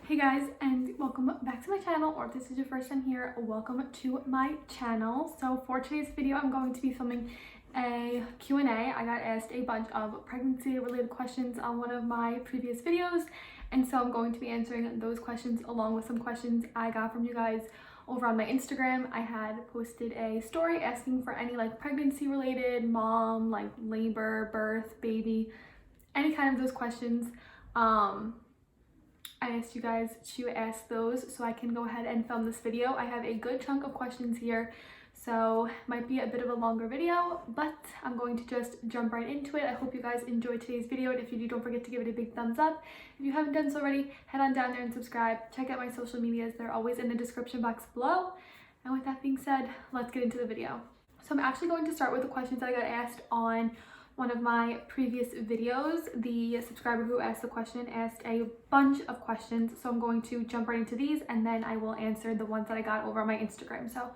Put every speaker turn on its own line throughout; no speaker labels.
Hey guys, and welcome back to my channel, or if this is your first time here, welcome to my channel. So for today's video, I'm going to be filming a Q&A. I got asked a bunch of pregnancy related questions on one of my previous videos, and so I'm going to be answering those questions along with some questions I got from you guys over on my Instagram. I had posted a story asking for any like pregnancy related, mom, like labor, birth, baby, any kind of those questions. I asked you guys to ask those so I can go ahead and film this video. I have a good chunk of questions here, so might be a bit of a longer video, but I'm going to just jump right into it. I hope you guys enjoyed today's video, and if you do, don't forget to give it a big thumbs up. If you haven't done so already, head on down there and subscribe. Check out my social medias. They're always in the description box below. And with that being said, let's get into the video. So I'm actually going to start with the questions that I got asked on one of my previous videos. The subscriber who asked the question asked a bunch of questions, so I'm going to jump right into these and then I will answer the ones that I got over on my Instagram. So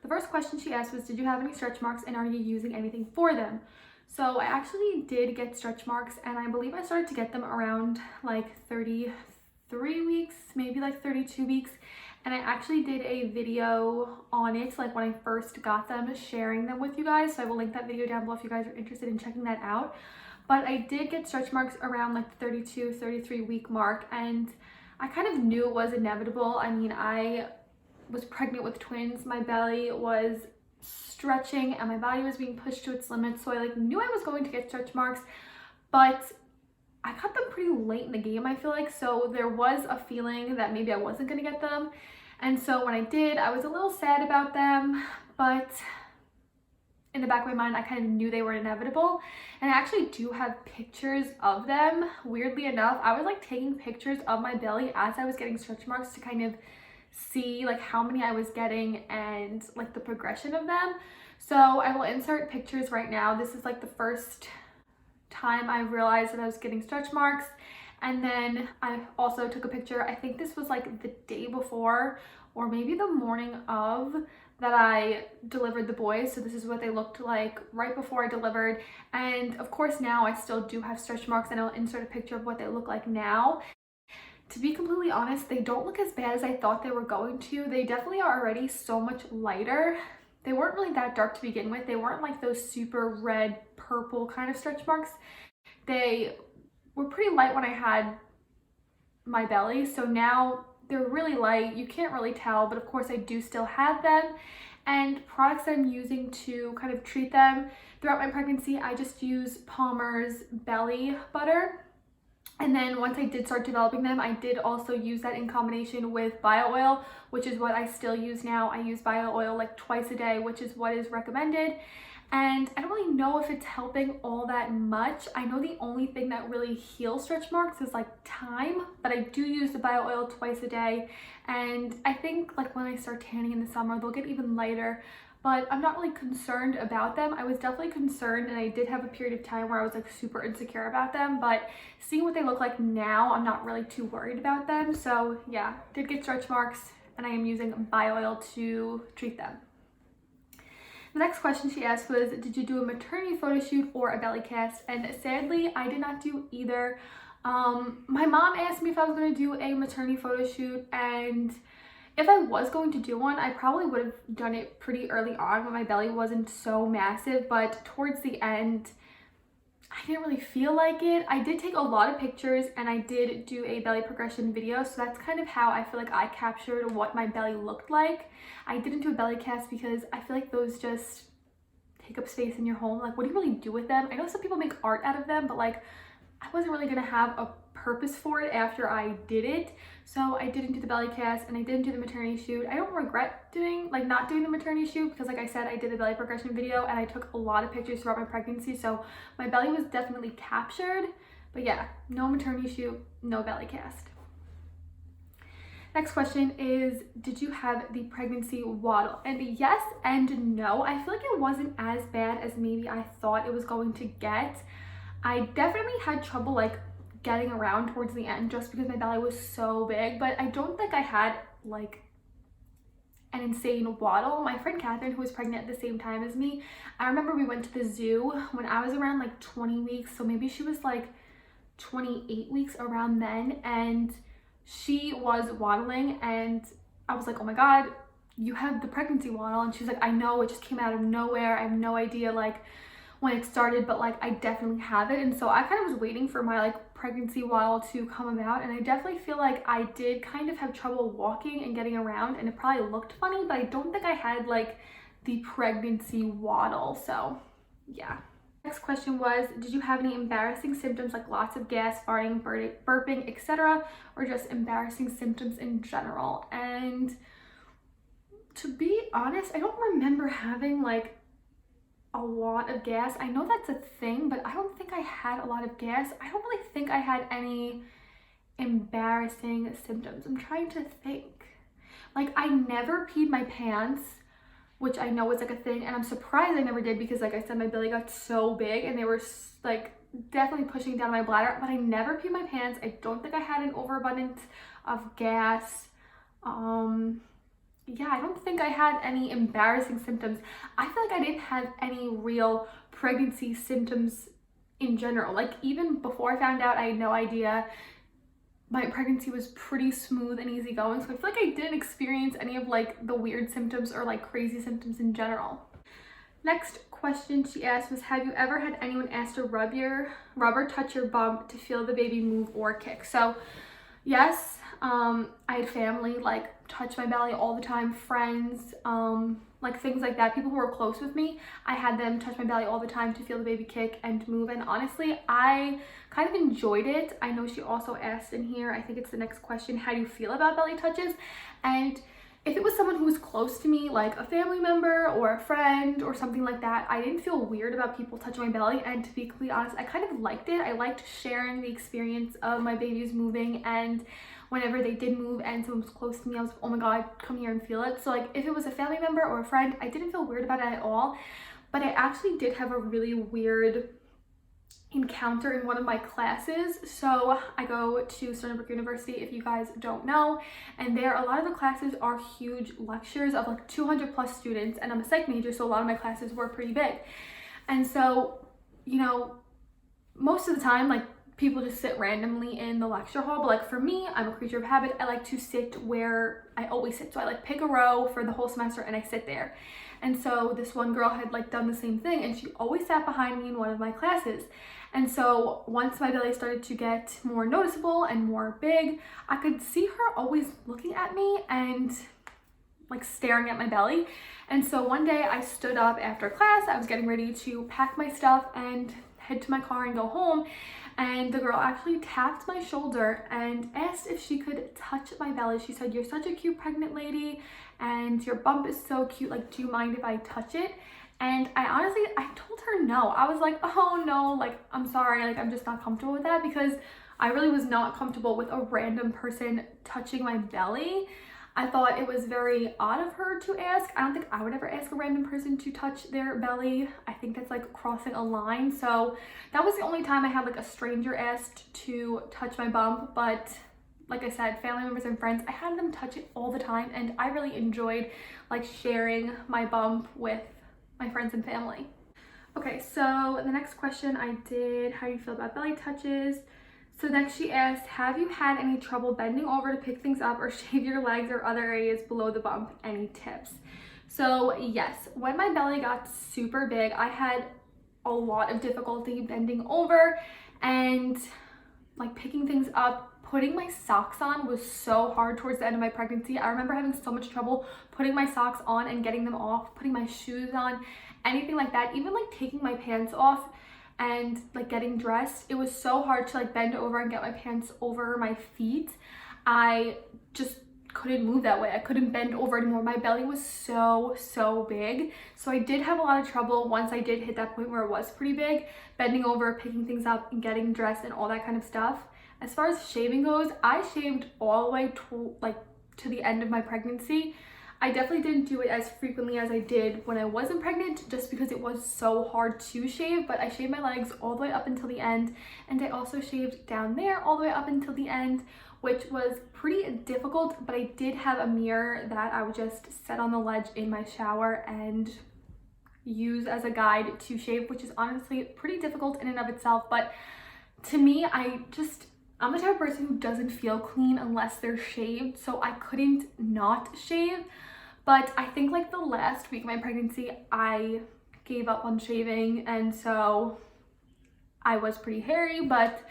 the first question she asked was, did you have any stretch marks and are you using anything for them? So I actually did get stretch marks, and I believe I started to get them around like 33 weeks, maybe like 32 weeks. And I actually did a video on it, like when I first got them, sharing them with you guys. So I will link that video down below if you guys are interested in checking that out. But I did get stretch marks around like the 32, 33 week mark. And I kind of knew it was inevitable. I mean, I was pregnant with twins. My belly was stretching and my body was being pushed to its limits. So I like knew I was going to get stretch marks, but I got them pretty late in the game, I feel like, so there was a feeling that maybe I wasn't gonna get them. And so when I did, I was a little sad about them, but in the back of my mind, I kind of knew they were inevitable. And I actually do have pictures of them. Weirdly enough, I was like taking pictures of my belly as I was getting stretch marks to kind of see like how many I was getting and like the progression of them. So I will insert pictures right now. This is like the first time I realized that I was getting stretch marks. And then I also took a picture, I think this was like the day before or maybe the morning of, that I delivered the boys. So this is what they looked like right before I delivered. And of course now I still do have stretch marks, and I'll insert a picture of what they look like now. To be completely honest, they don't look as bad as I thought they were going to. They definitely are already so much lighter. They weren't really that dark to begin with. They weren't like those super red, purple kind of stretch marks. They were pretty light when I had my belly, so now they're really light. You can't really tell, but of course I do still have them. And products I'm using to kind of treat them throughout my pregnancy, I just use Palmer's belly butter. And then once I did start developing them, I did also use that in combination with bio oil, which is what I still use now. I use bio oil like twice a day, which is what is recommended. And I don't really know if it's helping all that much. I know the only thing that really heals stretch marks is like time, but I do use the bio oil twice a day. And I think like when I start tanning in the summer, they'll get even lighter. But I'm not really concerned about them. I was definitely concerned, and I did have a period of time where I was like super insecure about them, but seeing what they look like now, I'm not really too worried about them. So yeah, did get stretch marks, and I am using bio oil to treat them. The next question she asked was, did you do a maternity photo shoot or a belly cast? And sadly, I did not do either. My mom asked me if I was going to do a maternity photo shoot, and if I was going to do one, I probably would have done it pretty early on when my belly wasn't so massive, but towards the end, I didn't really feel like it. I did take a lot of pictures and I did do a belly progression video, so that's kind of how I feel like I captured what my belly looked like. I didn't do a belly cast because I feel like those just take up space in your home. Like, what do you really do with them? I know some people make art out of them, but like, I wasn't really gonna have a purpose for it after I did it. So I didn't do the belly cast and I didn't do the maternity shoot. I don't regret not doing the maternity shoot, because like I said, I did a belly progression video and I took a lot of pictures throughout my pregnancy, so my belly was definitely captured. But yeah, no maternity shoot, no belly cast. Next question is, did you have the pregnancy waddle? And yes and no. I feel like it wasn't as bad as maybe I thought it was going to get. I definitely had trouble like getting around towards the end just because my belly was so big, but I don't think I had like an insane waddle. My friend Catherine, who was pregnant at the same time as me, I remember we went to the zoo when I was around like 20 weeks, so maybe she was like 28 weeks around then, and she was waddling and I was like, oh my God, you have the pregnancy waddle. And she was like, I know, it just came out of nowhere. I have no idea like when it started, but like I definitely have it. And so I kind of was waiting for my like pregnancy waddle to come about, and I definitely feel like I did kind of have trouble walking and getting around, and it probably looked funny, but I don't think I had like the pregnancy waddle. So yeah. Next question was, did you have any embarrassing symptoms like lots of gas, farting, burping, etc., or just embarrassing symptoms in general? And to be honest, I don't remember having like a lot of gas. I know that's a thing, but I don't think I had a lot of gas. I don't really think I had any embarrassing symptoms. I'm trying to think. Like, I never peed my pants, which I know is like a thing, and I'm surprised I never did because like I said, my belly got so big and they were like definitely pushing down my bladder, but I never peed my pants. I don't think I had an overabundance of gas. Yeah, I don't think I had any embarrassing symptoms. I feel like I didn't have any real pregnancy symptoms in general. Like, even before I found out, I had no idea. My pregnancy was pretty smooth and easygoing, so I feel like I didn't experience any of like the weird symptoms or like crazy symptoms in general. Next question she asked was, have you ever had anyone ask to rub or touch your bump to feel the baby move or kick? So yes, I had family like touch my belly all the time, friends, like things like that, people who were close with me. I had them touch my belly all the time to feel the baby kick and move, and honestly, I kind of enjoyed it. I know she also asked in here, I think it's the next question, how do you feel about belly touches? And if it was someone who was close to me, like a family member or a friend or something like that, I didn't feel weird about people touching my belly. And to be completely honest, I kind of liked it. I liked sharing the experience of my babies moving, and whenever they did move and someone was close to me, I was like, oh my God, come here and feel it. So like if it was a family member or a friend, I didn't feel weird about it at all. But I actually did have a really weird encounter in one of my classes. So I go to Stony Brook University, if you guys don't know, and there a lot of the classes are huge lectures of like 200 plus students, and I'm a psych major, so a lot of my classes were pretty big. And so, you know, most of the time like people just sit randomly in the lecture hall, but like for me, I'm a creature of habit. I like to sit where I always sit. So I like pick a row for the whole semester and I sit there. And so this one girl had like done the same thing, and she always sat behind me in one of my classes. And so once my belly started to get more noticeable and more big, I could see her always looking at me and like staring at my belly. And so one day I stood up after class, I was getting ready to pack my stuff and head to my car and go home, and the girl actually tapped my shoulder and asked if she could touch my belly. She said, you're such a cute pregnant lady and your bump is so cute, like do you mind if I touch it? And I told her no. I was like, oh no, like I'm sorry, like I'm just not comfortable with that, because I really was not comfortable with a random person touching my belly. I thought it was very odd of her to ask. I don't think I would ever ask a random person to touch their belly. I think that's like crossing a line. So that was the only time I had like a stranger asked to touch my bump. But like I said, family members and friends, I had them touch it all the time, and I really enjoyed like sharing my bump with my friends and family. Okay, so the next question I did, how do you feel about belly touches? So next she asked, have you had any trouble bending over to pick things up or shave your legs or other areas below the bump? Any tips? So yes, when my belly got super big, I had a lot of difficulty bending over and like picking things up. Putting my socks on was so hard towards the end of my pregnancy. I remember having so much trouble putting my socks on and getting them off, putting my shoes on, anything like that. Even like taking my pants off and like getting dressed, it was so hard to like bend over and get my pants over my feet. I just couldn't move that way. I couldn't bend over anymore. My belly was so big. So I did have a lot of trouble once I did hit that point where it was pretty big, bending over, picking things up and getting dressed and all that kind of stuff. As far as shaving goes, I shaved all the way to the end of my pregnancy. I definitely didn't do it as frequently as I did when I wasn't pregnant, just because it was so hard to shave, but I shaved my legs all the way up until the end, and I also shaved down there all the way up until the end, which was pretty difficult, but I did have a mirror that I would just set on the ledge in my shower and use as a guide to shave, which is honestly pretty difficult in and of itself. But to me, I'm the type of person who doesn't feel clean unless they're shaved, so I couldn't not shave. But I think like the last week of my pregnancy, I gave up on shaving, and so I was pretty hairy, but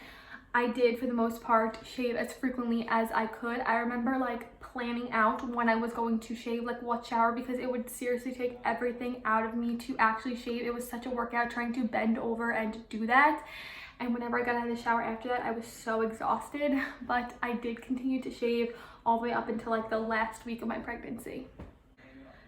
I did for the most part shave as frequently as I could. I remember like planning out when I was going to shave, like what shower, because it would seriously take everything out of me to actually shave. It was such a workout trying to bend over and do that. And whenever I got out of the shower after that, I was so exhausted, but I did continue to shave all the way up until like the last week of my pregnancy.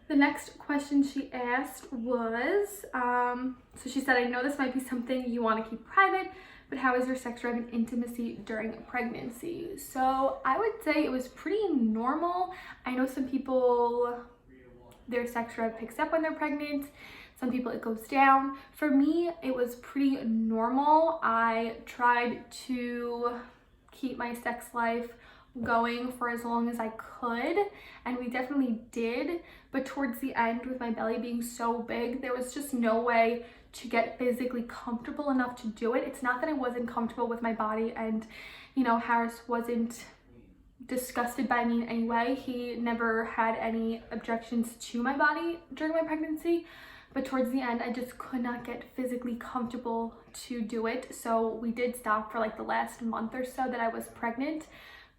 The next question she asked was, so she said, I know this might be something you want to keep private, but how is your sex drive and intimacy during pregnancy? So I would say it was pretty normal. I know some people, their sex drive picks up when they're pregnant. Some people it goes down. For me, it was pretty normal. I tried to keep my sex life going for as long as I could, and we definitely did, but towards the end, with my belly being so big, there was just no way to get physically comfortable enough to do it. It's not that I wasn't comfortable with my body, and you know, Harris wasn't disgusted by me in any way. He never had any objections to my body during my pregnancy, but towards the end, I just could not get physically comfortable to do it, so we did stop for like the last month or so that I was pregnant.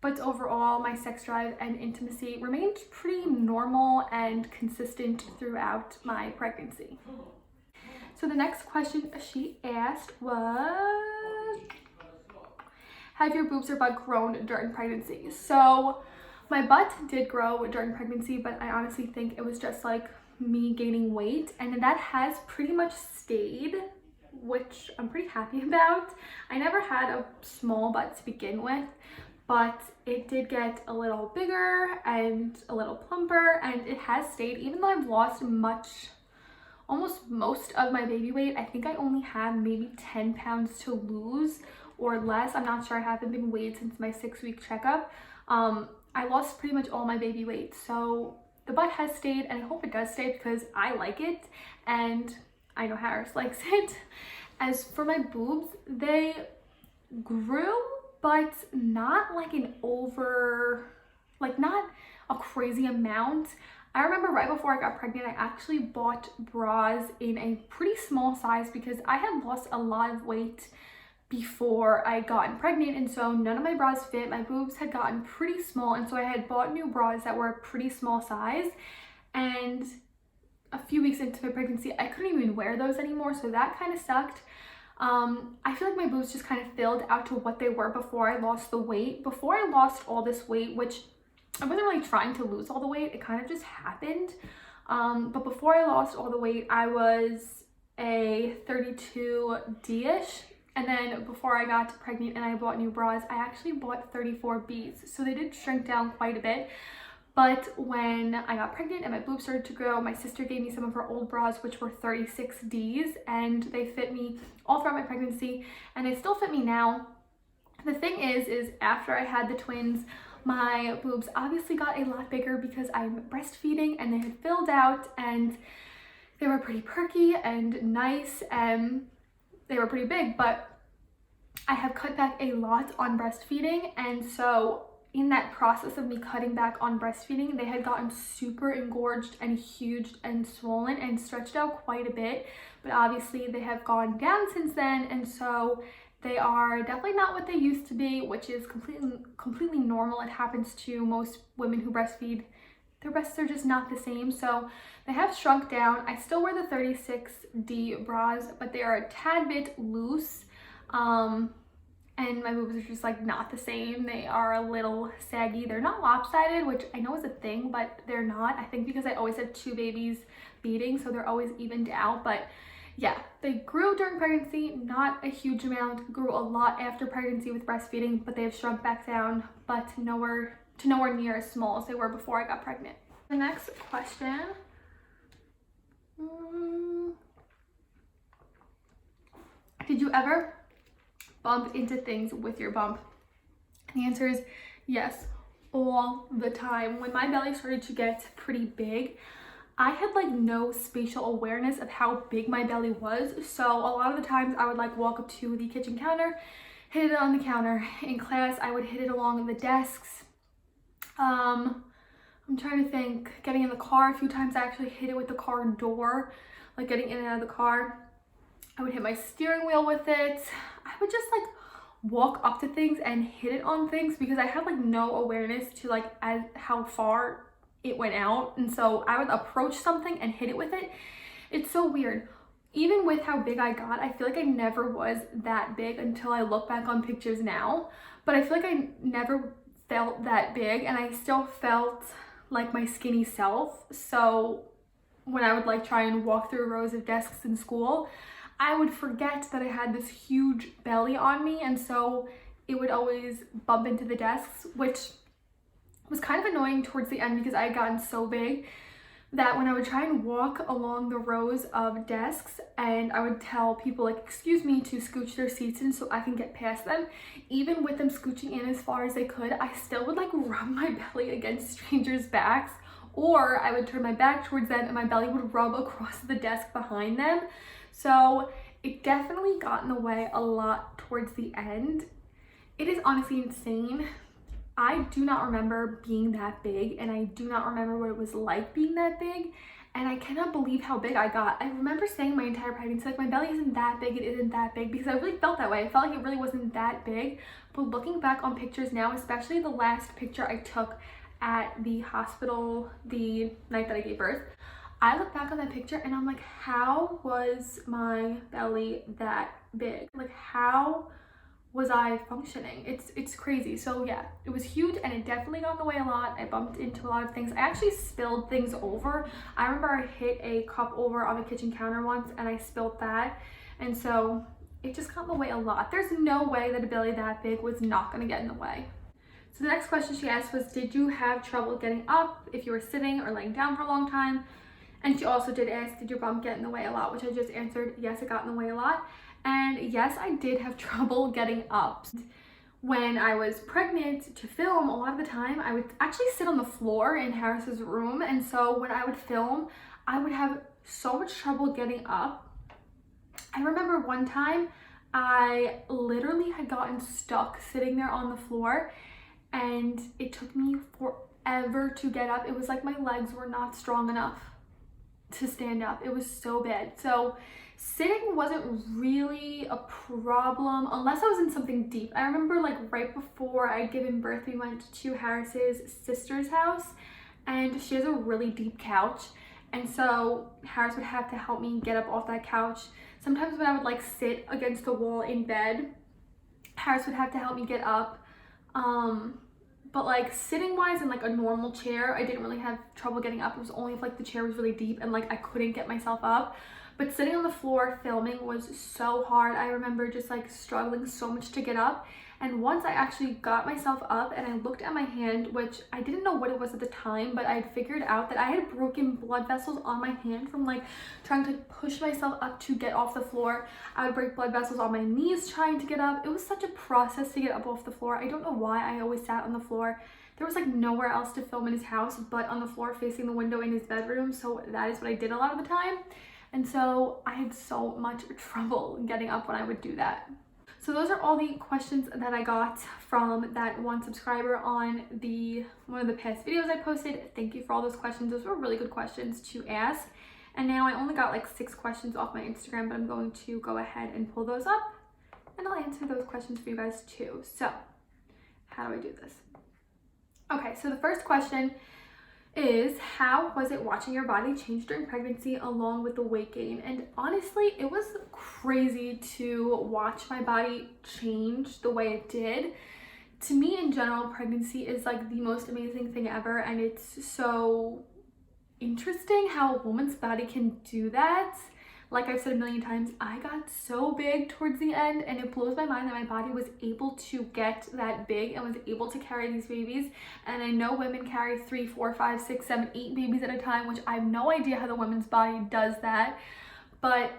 But overall, my sex drive and intimacy remained pretty normal and consistent throughout my pregnancy. So the next question she asked was, have your boobs or butt grown during pregnancy? So my butt did grow during pregnancy, but I honestly think it was just like me gaining weight, and that has pretty much stayed, which I'm pretty happy about. I never had a small butt to begin with, but it did get a little bigger and a little plumper, and it has stayed. Even though I've lost almost most of my baby weight, I think I only have maybe 10 pounds to lose or less. I'm not sure. I haven't been weighed since my 6-week checkup. I lost pretty much all my baby weight, so the butt has stayed, and I hope it does stay because I like it, and I know Harris likes it. As for my boobs, they grew, but not like not a crazy amount. I remember right before I got pregnant, I actually bought bras in a pretty small size because I had lost a lot of weight before I got pregnant, and so none of my bras fit. My boobs had gotten pretty small, and so I had bought new bras that were a pretty small size, and a few weeks into my pregnancy, I couldn't even wear those anymore, so that kind of sucked. I feel like my boobs just kind of filled out to what they were before I lost the weight. Before I lost all this weight, which I wasn't really trying to lose all the weight, it kind of just happened. But before I lost all the weight, I was a 32D-ish. And then before I got pregnant and I bought new bras, I actually bought 34Bs. So they did shrink down quite a bit. But when I got pregnant and my boobs started to grow, my sister gave me some of her old bras, which were 36Ds, and they fit me all throughout my pregnancy, and they still fit me now. The thing is after I had the twins, my boobs obviously got a lot bigger because I'm breastfeeding, and they had filled out, and they were pretty perky and nice, and they were pretty big, but I have cut back a lot on breastfeeding, and so in that process of me cutting back on breastfeeding, they had gotten super engorged and huge and swollen and stretched out quite a bit, but obviously they have gone down since then, and so they are definitely not what they used to be, which is completely normal. It happens to most women who breastfeed. Their breasts are just not the same, so they have shrunk down. I still wear the 36D bras, but they are a tad bit loose, and my boobs are just like not the same. They are a little saggy. They're not lopsided, which I know is a thing, but they're not. I think because I always had 2 babies beating, so they're always evened out. But yeah, they grew during pregnancy, not a huge amount, grew a lot after pregnancy with breastfeeding, but they have shrunk back down, but nowhere near as small as they were before I got pregnant. The next question. Did you ever bump into things with your bump? And the answer is yes, all the time. When my belly started to get pretty big, I had like no spatial awareness of how big my belly was. So a lot of the times I would like walk up to the kitchen counter, hit it on the counter. In class, I would hit it along the desks. I'm trying to think, getting in the car a few times, I actually hit it with the car door, like getting in and out of the car. I would hit my steering wheel with it. I would just like walk up to things and hit it on things because I had like no awareness to like how far it went out. And so I would approach something and hit it with it. It's so weird. Even with how big I got, I feel like I never was that big until I look back on pictures now. But I feel like I never felt that big, and I still felt like my skinny self. So when I would like try and walk through rows of desks in school, I would forget that I had this huge belly on me, and so it would always bump into the desks, which was kind of annoying towards the end because I had gotten so big that when I would try and walk along the rows of desks and I would tell people like, excuse me, to scooch their seats in so I can get past them, even with them scooching in as far as they could, I still would like rub my belly against strangers' backs, or I would turn my back towards them and my belly would rub across the desk behind them. So it definitely got in the way a lot towards the end. It is honestly insane. I do not remember being that big, and I do not remember what it was like being that big, and I cannot believe how big I got. I remember saying my entire pregnancy, like, my belly isn't that big, it isn't that big, because I really felt that way. I felt like it really wasn't that big, but looking back on pictures now, especially the last picture I took at the hospital the night that I gave birth, I look back on that picture and I'm like, how was my belly that big? Like, how was I functioning? It's crazy. So yeah, it was huge and it definitely got in the way a lot. I bumped into a lot of things. I actually spilled things over. I remember I hit a cup over on the kitchen counter once and I spilled that. And so it just got in the way a lot. There's no way that a belly that big was not gonna get in the way. So the next question she asked was, did you have trouble getting up if you were sitting or laying down for a long time? And she also did ask, did your bump get in the way a lot? Which I just answered, yes, it got in the way a lot. And yes, I did have trouble getting up. When I was pregnant to film, a lot of the time I would actually sit on the floor in Harris's room. And so when I would film, I would have so much trouble getting up. I remember one time I literally had gotten stuck sitting there on the floor and it took me forever to get up. It was like my legs were not strong enough to stand up. It was so bad. So sitting wasn't really a problem unless I was in something deep. I remember like right before I'd given birth, we went to Harris's sister's house and she has a really deep couch. And so Harris would have to help me get up off that couch. Sometimes when I would like sit against the wall in bed, Harris would have to help me get up. But like sitting wise in like a normal chair, I didn't really have trouble getting up. It was only if like the chair was really deep and like I couldn't get myself up. But sitting on the floor filming was so hard. I remember just like struggling so much to get up. And once I actually got myself up and I looked at my hand, which I didn't know what it was at the time, but I had figured out that I had broken blood vessels on my hand from like trying to push myself up to get off the floor. I would break blood vessels on my knees trying to get up. It was such a process to get up off the floor. I don't know why I always sat on the floor. There was like nowhere else to film in his house but on the floor facing the window in his bedroom. So that is what I did a lot of the time. And so I had so much trouble getting up when I would do that. So those are all the questions that I got from that one subscriber on one of the past videos I posted. Thank you for all those questions. Those were really good questions to ask. And now I only got like 6 questions off my Instagram, but I'm going to go ahead and pull those up and I'll answer those questions for you guys too. So how do I do this? Okay, so the first question is, how was it watching your body change during pregnancy along with the weight gain? And honestly, it was crazy to watch my body change the way it did. To me in general, pregnancy is like the most amazing thing ever, and it's so interesting how a woman's body can do that. Like I've said a million times, I got so big towards the end, and it blows my mind that my body was able to get that big and was able to carry these babies. And I know women carry 3, 4, 5, 6, 7, 8 babies at a time, which I have no idea how the woman's body does that. But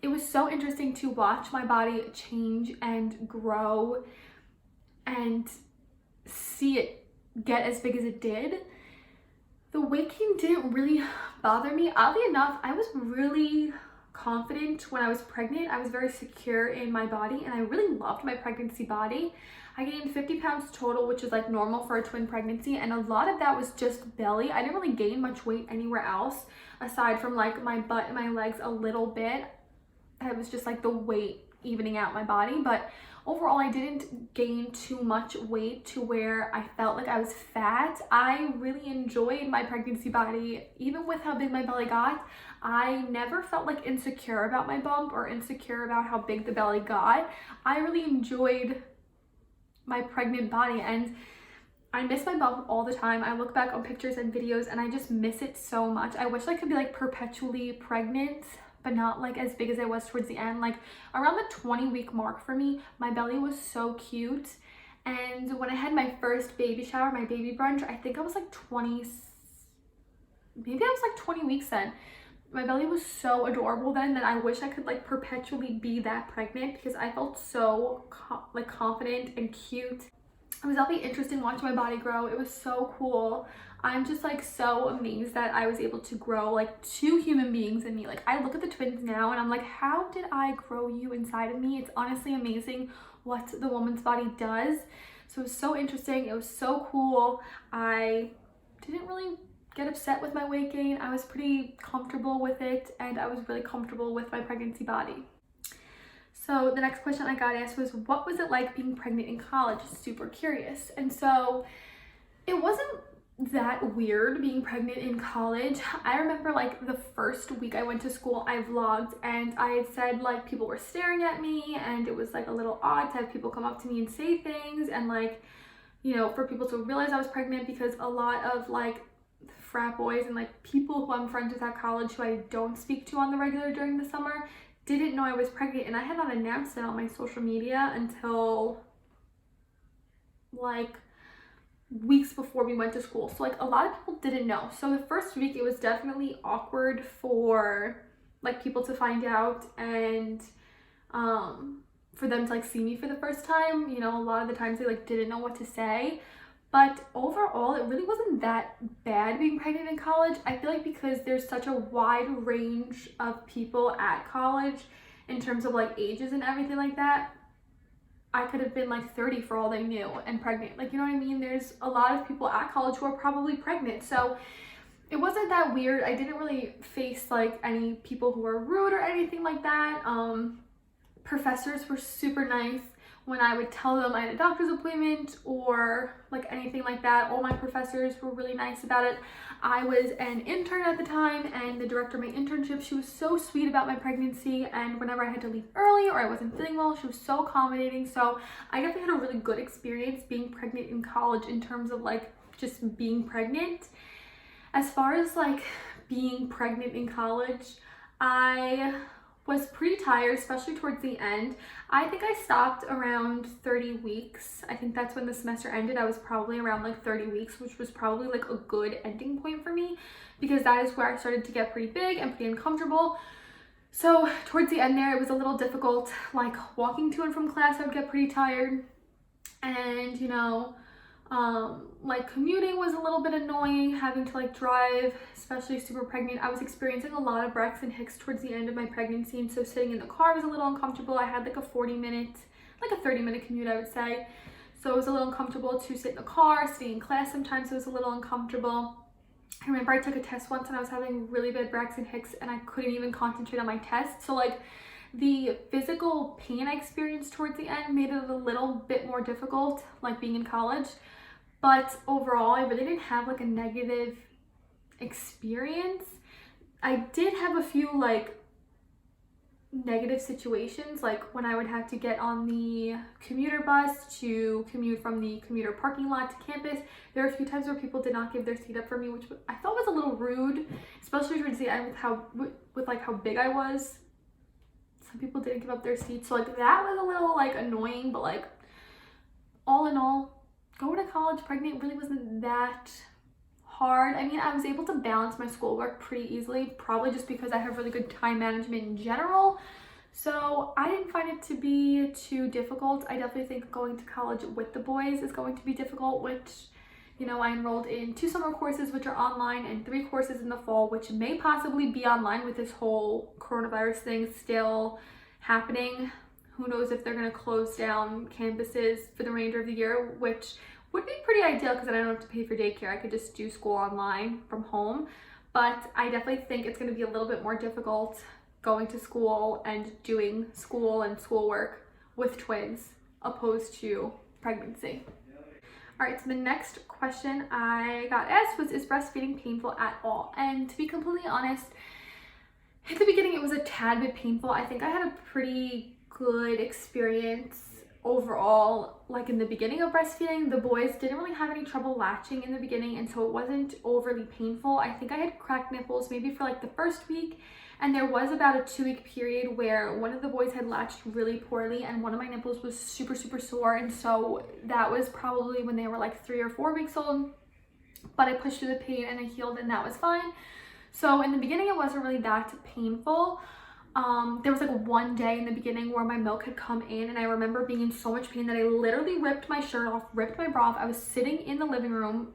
it was so interesting to watch my body change and grow and see it get as big as it did. The weight gain didn't really bother me. Oddly enough, I was really confident when I was pregnant. I was very secure in my body and I really loved my pregnancy body. I gained 50 pounds total, which is like normal for a twin pregnancy, and a lot of that was just belly. I didn't really gain much weight anywhere else aside from like my butt and my legs a little bit. It was just like the weight evening out my body, but overall I didn't gain too much weight to where I felt like I was fat. I really enjoyed my pregnancy body. Even with how big my belly got, I never felt like insecure about my bump or insecure about how big the belly got. I really enjoyed my pregnant body and I miss my bump all the time. I look back on pictures and videos and I just miss it so much. I wish I could be like perpetually pregnant, but not like as big as I was towards the end. Like around the 20-week mark for me, my belly was so cute. And when I had my first baby shower, my baby brunch, I think I was like 20, maybe I was like 20 weeks then. My belly was so adorable then that I wish I could like perpetually be that pregnant because I felt so like confident and cute. It was definitely interesting watching my body grow. It was so cool. I'm just like so amazed that I was able to grow like 2 human beings in me. Like I look at the twins now and I'm like, how did I grow you inside of me? It's honestly amazing what the woman's body does. So it was so interesting. It was so cool. I didn't really get upset with my weight gain. I was pretty comfortable with it and I was really comfortable with my pregnancy body. So the next question I got asked was, what was it like being pregnant in college? Super curious. And so it wasn't that weird being pregnant in college. I remember like the first week I went to school, I vlogged and I had said like people were staring at me and it was like a little odd to have people come up to me and say things and like, you know, for people to realize I was pregnant because a lot of like frat boys and like people who I'm friends with at college who I don't speak to on the regular during the summer didn't know I was pregnant, and I had not announced it on my social media until like weeks before we went to school. So like a lot of people didn't know. So the first week it was definitely awkward for like people to find out and for them to like see me for the first time. You know, a lot of the times they like didn't know what to say. But overall, it really wasn't that bad being pregnant in college. I feel like because there's such a wide range of people at college in terms of like ages and everything like that, I could have been like 30 for all they knew and pregnant. Like, you know what I mean? There's a lot of people at college who are probably pregnant. So it wasn't that weird. I didn't really face like any people who were rude or anything like that. Professors were super nice. When I would tell them I had a doctor's appointment or like anything like that, all my professors were really nice about it. I was an intern at the time and the director of my internship, she was so sweet about my pregnancy, and whenever I had to leave early or I wasn't feeling well, she was so accommodating. So I definitely had a really good experience being pregnant in college in terms of like just being pregnant. As far as like being pregnant in college, I was pretty tired, especially towards the end. I think I stopped around 30 weeks. I think that's when the semester ended. I was probably around like 30 weeks, which was probably like a good ending point for me because that is where I started to get pretty big and pretty uncomfortable. So towards the end there, it was a little difficult. Like walking to and from class, I would get pretty tired. And you know, like commuting was a little bit annoying, having to like drive, especially super pregnant. I was experiencing a lot of Braxton Hicks towards the end of my pregnancy, and so sitting in the car was a little uncomfortable. I had like a 30-minute commute, I would say. So it was a little uncomfortable to sit in the car. Sitting in class sometimes it was a little uncomfortable. I remember I took a test once and I was having really bad Braxton Hicks and I couldn't even concentrate on my test. So like the physical pain I experienced towards the end made it a little bit more difficult, like being in college. But overall, I really didn't have like a negative experience. I did have a few like negative situations, like when I would have to get on the commuter bus to commute from the commuter parking lot to campus. There were a few times where people did not give their seat up for me, which I thought was a little rude, especially towards the end with like how big I was. Some people didn't give up their seats, so like that was a little like annoying, but like all in all, going to college pregnant really wasn't that hard. I mean, I was able to balance my schoolwork pretty easily, probably just because I have really good time management in general. So I didn't find it to be too difficult. I definitely think going to college with the boys is going to be difficult, which You know, I enrolled in 2 summer courses, which are online, and 3 courses in the fall, which may possibly be online with this whole coronavirus thing still happening. Who knows if they're going to close down campuses for the remainder of the year, which would be pretty ideal because then I don't have to pay for daycare. I could just do school online from home. But I definitely think it's going to be a little bit more difficult going to school and doing school and schoolwork with twins opposed to pregnancy. All right, so the next question I got asked was, is breastfeeding painful at all? And to be completely honest, at the beginning it was a tad bit painful. I think I had a pretty good experience overall. Like in the beginning of breastfeeding, the boys didn't really have any trouble latching in the beginning, and so it wasn't overly painful. I think I had cracked nipples maybe for like the first week, and there was about a 2-week period where one of the boys had latched really poorly and one of my nipples was super sore, and so that was probably when they were like 3 or 4 weeks old. But I pushed through the pain and I healed, and that was fine. So in the beginning it wasn't really that painful. There was like one day in the beginning where my milk had come in, and I remember being in so much pain that I literally ripped my shirt off, ripped my bra off. I was sitting in the living room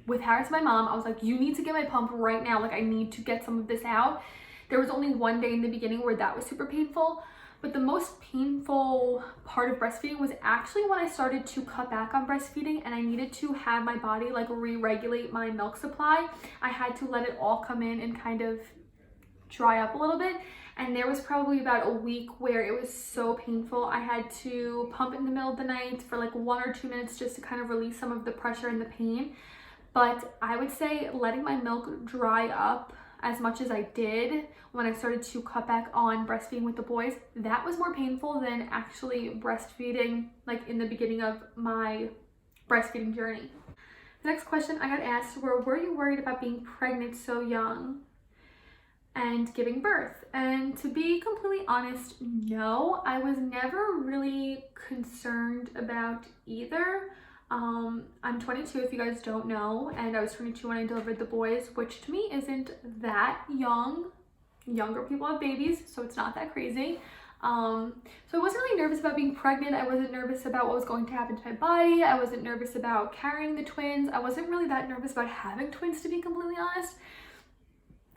with Harris, my mom. I was like, you need to get my pump right now. Like, I need to get some of this out. There was only one day in the beginning where that was super painful, but the most painful part of breastfeeding was actually when I started to cut back on breastfeeding and I needed to have my body like re-regulate my milk supply. I had to let it all come in and kind of dry up a little bit. And there was probably about a week where it was so painful. I had to pump in the middle of the night for like 1 or 2 minutes just to kind of release some of the pressure and the pain. But I would say letting my milk dry up as much as I did when I started to cut back on breastfeeding with the boys, that was more painful than actually breastfeeding like in the beginning of my breastfeeding journey. The next question I got asked were you worried about being pregnant so young and giving birth? And to be completely honest, no, I was never really concerned about either. I'm 22 if you guys don't know, and I was 22 when I delivered the boys, which to me isn't that young. Younger people have babies, so it's not that crazy. So I wasn't really nervous about being pregnant. I wasn't nervous about what was going to happen to my body. I wasn't nervous about carrying the twins. I wasn't really that nervous about having twins, to be completely honest.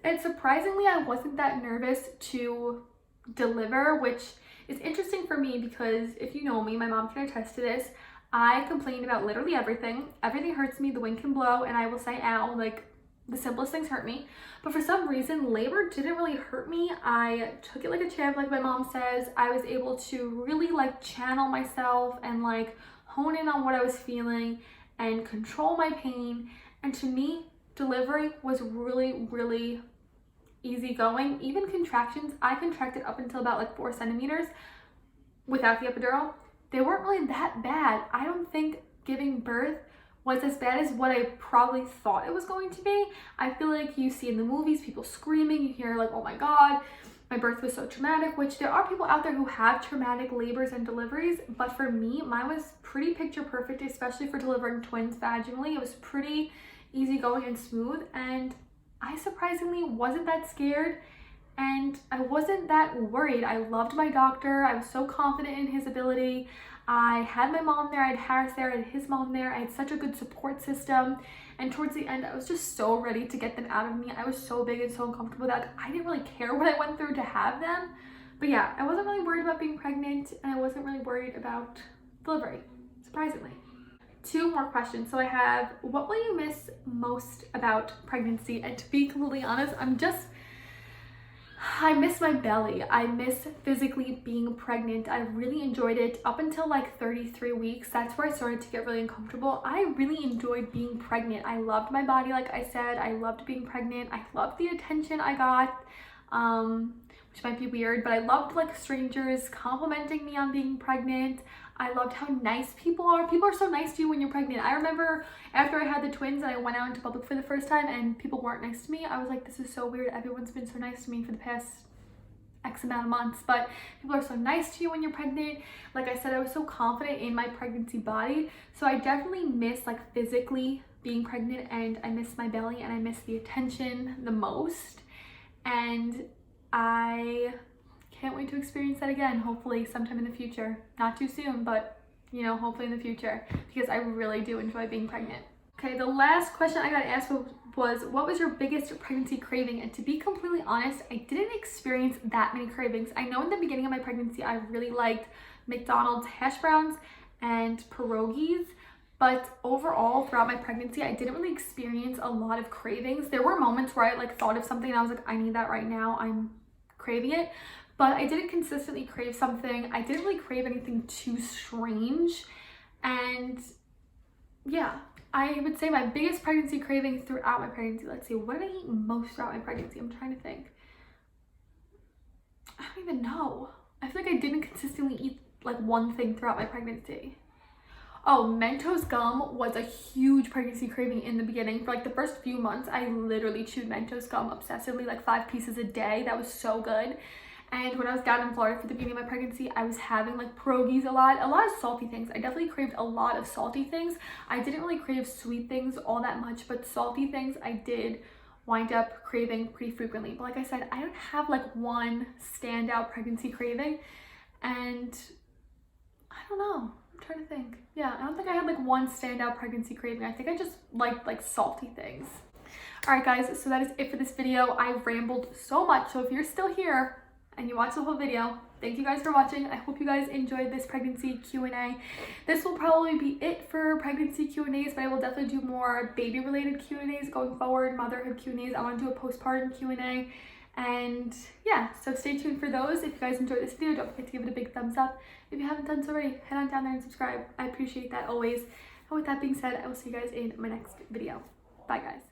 And surprisingly, I wasn't that nervous to deliver, which is interesting for me because if you know me, my mom can attest to this. I complain about literally everything. Everything hurts me. The wind can blow and I will say ow. Like, the simplest things hurt me. But for some reason, labor didn't really hurt me. I took it like a champ, like my mom says. I was able to really like channel myself and like hone in on what I was feeling and control my pain. And to me, delivery was really easy going. Even contractions, I contracted up until about like 4 centimeters without the epidural. They weren't really that bad. I don't think giving birth was as bad as what I probably thought it was going to be. I feel like you see in the movies people screaming, you hear like, oh my God, my birth was so traumatic, which there are people out there who have traumatic labors and deliveries, but for me, mine was pretty picture perfect, especially for delivering twins vaginally. It was pretty easygoing and smooth, and I surprisingly wasn't that scared. And I wasn't that worried. I loved my doctor. I was so confident in his ability. I had my mom there, I had Harris there, I had his mom there. I had such a good support system. And towards the end, I was just so ready to get them out of me. I was so big and so uncomfortable that I didn't really care what I went through to have them. But yeah, I wasn't really worried about being pregnant, and I wasn't really worried about delivery, surprisingly. 2 more questions. So I have, what will you miss most about pregnancy? And to be completely honest, I miss my belly. I miss physically being pregnant. I really enjoyed it up until like 33 weeks. That's where I started to get really uncomfortable. I really enjoyed being pregnant. I loved my body, like I said. I loved being pregnant. I loved the attention I got, which might be weird, but I loved like strangers complimenting me on being pregnant. I loved how nice people are. People are so nice to you when you're pregnant. I remember after I had the twins and I went out into public for the first time and people weren't nice to me, I was like, this is so weird. Everyone's been so nice to me for the past X amount of months, but people are so nice to you when you're pregnant. Like I said, I was so confident in my pregnancy body. So I definitely miss like physically being pregnant, and I miss my belly and I miss the attention the most. And I can't wait to experience that again, hopefully sometime in the future. Not too soon, but you know, hopefully in the future, because I really do enjoy being pregnant. Okay, the last question I got asked was, what was your biggest pregnancy craving? And to be completely honest, I didn't experience that many cravings. I know in the beginning of my pregnancy, I really liked McDonald's hash browns and pierogies, but overall throughout my pregnancy, I didn't really experience a lot of cravings. There were moments where I like thought of something and I was like, I need that right now, I'm craving it, but I didn't consistently crave something. I didn't really crave anything too strange. And yeah, I would say my biggest pregnancy craving throughout my pregnancy, let's see, what did I eat most throughout my pregnancy? I'm trying to think. I don't even know. I feel like I didn't consistently eat like one thing throughout my pregnancy. Oh, Mentos gum was a huge pregnancy craving in the beginning. For like the first few months, I literally chewed Mentos gum obsessively, like 5 pieces a day. That was so good. And when I was down in Florida for the beginning of my pregnancy, I was having like pierogies a lot of salty things. I definitely craved a lot of salty things. I didn't really crave sweet things all that much, but salty things I did wind up craving pretty frequently. But like I said, I don't have like one standout pregnancy craving, and I don't know. I'm trying to think. Yeah, I don't think I had like one standout pregnancy craving. I think I just liked like salty things. All right, guys, so that is it for this video. I rambled so much, so if you're still here and you watched the whole video, thank you guys for watching. I hope you guys enjoyed this pregnancy Q&A. This will probably be it for pregnancy Q&As, but I will definitely do more baby related Q&As going forward, motherhood Q&As. I want to do a postpartum Q&A. And yeah, so stay tuned for those. If you guys enjoyed this video, don't forget to give it a big thumbs up. If you haven't done so already, head on down there and subscribe. I appreciate that always. And with that being said, I will see you guys in my next video. Bye, guys.